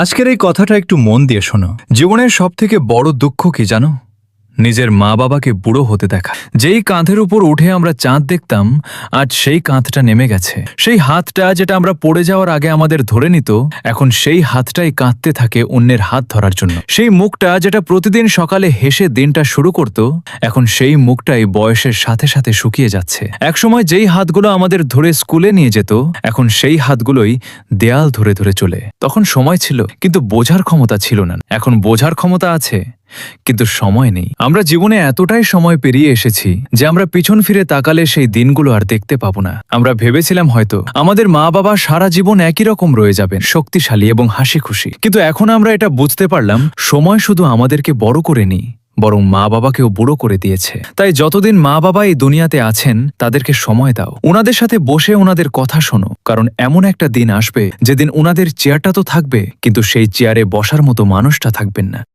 আজকের এই কথাটা একটু মন দিয়ে শোনো। জীবনের সবথেকে বড় দুঃখ কি জানো? নিজের মা বাবাকে বুড়ো হতে দেখা। যেই কাঁধের উপর উঠে আমরা চাঁদ দেখতাম, আজ সেই কাঁধটা নেমে গেছে। সেই হাতটা যেটা আমরা পড়ে যাওয়ার আগে আমাদের ধরে নিত, এখন সেই হাতটাই কাঁদতে থাকে অন্যের হাত ধরার জন্য। সেই মুখটা যেটা প্রতিদিন সকালে হেসে দিনটা শুরু করত, এখন সেই মুখটাই বয়সের সাথে সাথে শুকিয়ে যাচ্ছে। একসময় যেই হাতগুলো আমাদের ধরে স্কুলে নিয়ে যেত, এখন সেই হাতগুলোই দেয়াল ধরে ধরে চলে। তখন সময় ছিল, কিন্তু বোঝার ক্ষমতা ছিল না। এখন বোঝার ক্ষমতা আছে, কিন্তু সময় নেই। আমরা জীবনে এতটাই সময় পেরিয়ে এসেছি যে আমরা পিছন ফিরে তাকালে সেই দিনগুলো আর দেখতে পাবো না। আমরা ভেবেছিলাম হয়তো আমাদের মা বাবা সারা জীবন একই রকম রয়ে যাবেন, শক্তিশালী এবং হাসি খুশি। কিন্তু এখন আমরা এটা বুঝতে পারলাম, সময় শুধু আমাদেরকে বড় করে নি, বরং মা বাবাকেও বুড়ো করে দিয়েছে। তাই যতদিন মা বাবা এই দুনিয়াতে আছেন, তাদেরকে সময় দাও। ওনাদের সাথে বসে ওনাদের কথা শোনো, কারণ এমন একটা দিন আসবে যেদিন ওনাদের চেয়ারটা তো থাকবে, কিন্তু সেই চেয়ারে বসার মতো মানুষটা থাকবেন না।